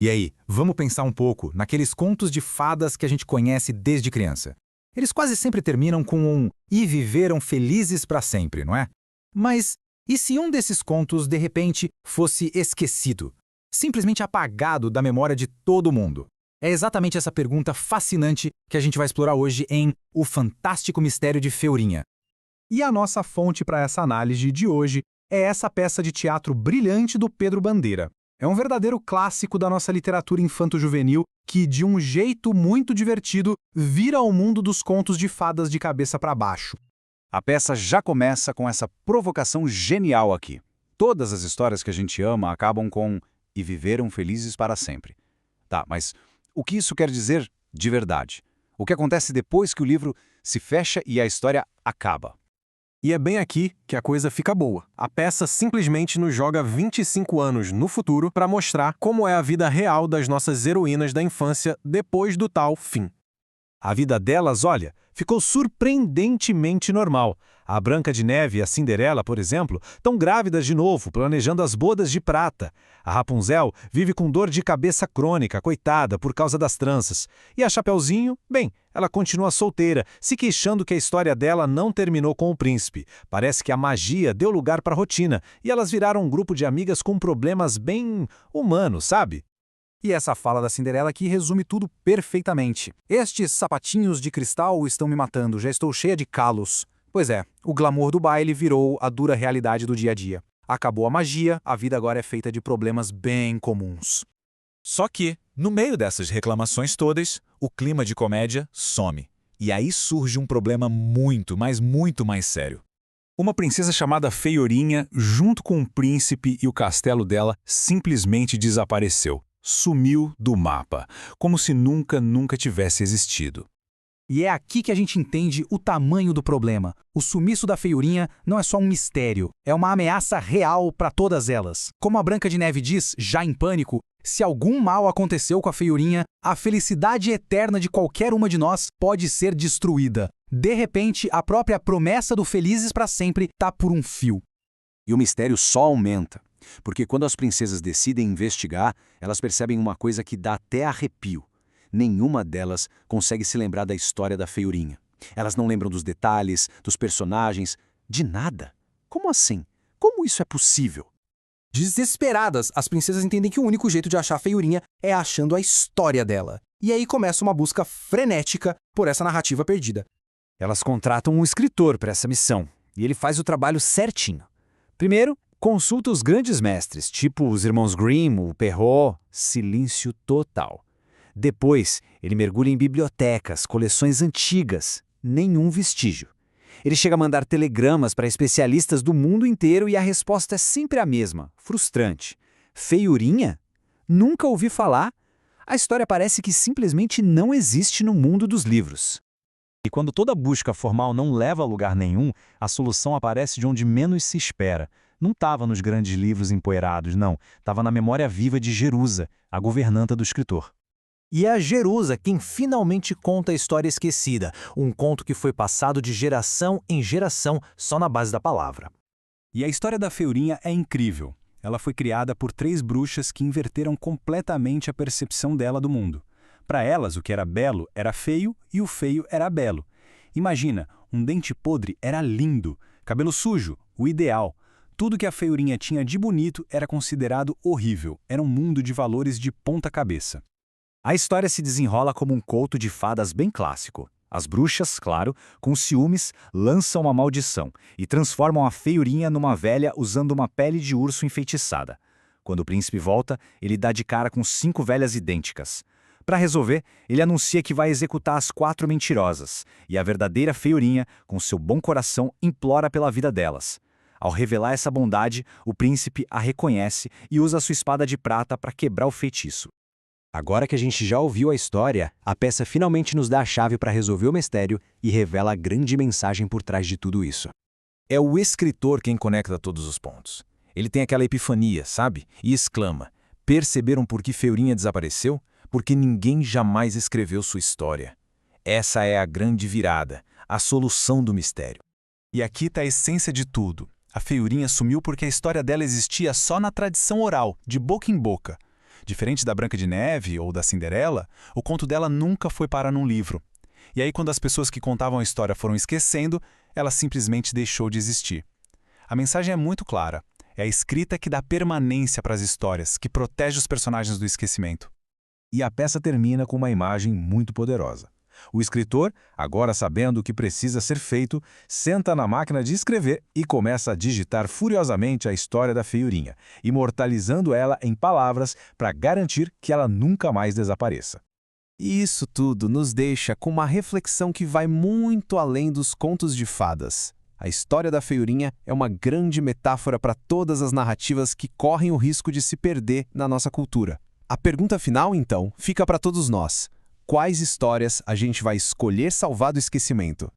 E aí, vamos pensar um pouco naqueles contos de fadas que a gente conhece desde criança. Eles quase sempre terminam com um "e viveram felizes para sempre", não é? Mas e se um desses contos, de repente, fosse esquecido? Simplesmente apagado da memória de todo mundo? É exatamente essa pergunta fascinante que a gente vai explorar hoje em O Fantástico Mistério de Feurinha. E a nossa fonte para essa análise de hoje é essa peça de teatro brilhante do Pedro Bandeira. É um verdadeiro clássico da nossa literatura infanto-juvenil que, de um jeito muito divertido, vira o mundo dos contos de fadas de cabeça para baixo. A peça já começa com essa provocação genial aqui. Todas as histórias que a gente ama acabam com "e viveram felizes para sempre". Tá, mas o que isso quer dizer de verdade? O que acontece depois que o livro se fecha e a história acaba? E é bem aqui que a coisa fica boa. A peça simplesmente nos joga 25 anos no futuro para mostrar como é a vida real das nossas heroínas da infância depois do tal fim. A vida delas, olha, ficou surpreendentemente normal. A Branca de Neve e a Cinderela, por exemplo, estão grávidas de novo, planejando as bodas de prata. A Rapunzel vive com dor de cabeça crônica, coitada, por causa das tranças. E a Chapeuzinho, bem, ela continua solteira, se queixando que a história dela não terminou com o príncipe. Parece que a magia deu lugar para a rotina, e elas viraram um grupo de amigas com problemas bem humanos, sabe? E essa fala da Cinderela aqui resume tudo perfeitamente. Estes sapatinhos de cristal estão me matando, já estou cheia de calos. Pois é, o glamour do baile virou a dura realidade do dia a dia. Acabou a magia, a vida agora é feita de problemas bem comuns. Só que, no meio dessas reclamações todas, o clima de comédia some. E aí surge um problema muito, mas muito mais sério. Uma princesa chamada Feurinha, junto com o príncipe e o castelo dela, simplesmente desapareceu. Sumiu do mapa, como se nunca tivesse existido. E é aqui que a gente entende o tamanho do problema. O sumiço da Feurinha não é só um mistério, é uma ameaça real para todas elas. Como a Branca de Neve diz, já em pânico, se algum mal aconteceu com a Feurinha, a felicidade eterna de qualquer uma de nós pode ser destruída. De repente, a própria promessa do felizes para sempre tá por um fio. E o mistério só aumenta, porque quando as princesas decidem investigar, elas percebem uma coisa que dá até arrepio. Nenhuma delas consegue se lembrar da história da Feurinha. Elas não lembram dos detalhes, dos personagens, de nada. Como assim? Como isso é possível? Desesperadas, as princesas entendem que o único jeito de achar a Feurinha é achando a história dela. E aí começa uma busca frenética por essa narrativa perdida. Elas contratam um escritor para essa missão, e ele faz o trabalho certinho. Primeiro, consulta os grandes mestres, tipo os irmãos Grimm, o Perrault, silêncio total. Depois, ele mergulha em bibliotecas, coleções antigas, nenhum vestígio. Ele chega a mandar telegramas para especialistas do mundo inteiro e a resposta é sempre a mesma, frustrante. Feurinha? Nunca ouvi falar. A história parece que simplesmente não existe no mundo dos livros. E quando toda busca formal não leva a lugar nenhum, a solução aparece de onde menos se espera. Não estava nos grandes livros empoeirados, não. Estava na memória viva de Jerusa, a governanta do escritor. E é a Jerusa quem finalmente conta a história esquecida, um conto que foi passado de geração em geração só na base da palavra. E a história da Feurinha é incrível. Ela foi criada por 3 bruxas que inverteram completamente a percepção dela do mundo. Para elas, o que era belo era feio e o feio era belo. Imagina, um dente podre era lindo, cabelo sujo, o ideal. Tudo que a Feurinha tinha de bonito era considerado horrível, era um mundo de valores de ponta cabeça. A história se desenrola como um conto de fadas bem clássico. As bruxas, claro, com ciúmes, lançam uma maldição e transformam a Feurinha numa velha usando uma pele de urso enfeitiçada. Quando o príncipe volta, ele dá de cara com 5 velhas idênticas. Para resolver, ele anuncia que vai executar as 4 mentirosas, e a verdadeira Feurinha, com seu bom coração, implora pela vida delas. Ao revelar essa bondade, o príncipe a reconhece e usa sua espada de prata para quebrar o feitiço. Agora que a gente já ouviu a história, a peça finalmente nos dá a chave para resolver o mistério e revela a grande mensagem por trás de tudo isso. É o escritor quem conecta todos os pontos. Ele tem aquela epifania, sabe? E exclama: perceberam por que Feurinha desapareceu? Porque ninguém jamais escreveu sua história. Essa é a grande virada, a solução do mistério. E aqui está a essência de tudo. A Feurinha sumiu porque a história dela existia só na tradição oral, de boca em boca. Diferente da Branca de Neve ou da Cinderela, o conto dela nunca foi parar num livro. E aí, quando as pessoas que contavam a história foram esquecendo, ela simplesmente deixou de existir. A mensagem é muito clara. É a escrita que dá permanência para as histórias, que protege os personagens do esquecimento. E a peça termina com uma imagem muito poderosa. O escritor, agora sabendo o que precisa ser feito, senta na máquina de escrever e começa a digitar furiosamente a história da feiurinha, imortalizando ela em palavras para garantir que ela nunca mais desapareça. E isso tudo nos deixa com uma reflexão que vai muito além dos contos de fadas. A história da feiurinha é uma grande metáfora para todas as narrativas que correm o risco de se perder na nossa cultura. A pergunta final, então, fica para todos nós. Quais histórias a gente vai escolher salvar do esquecimento?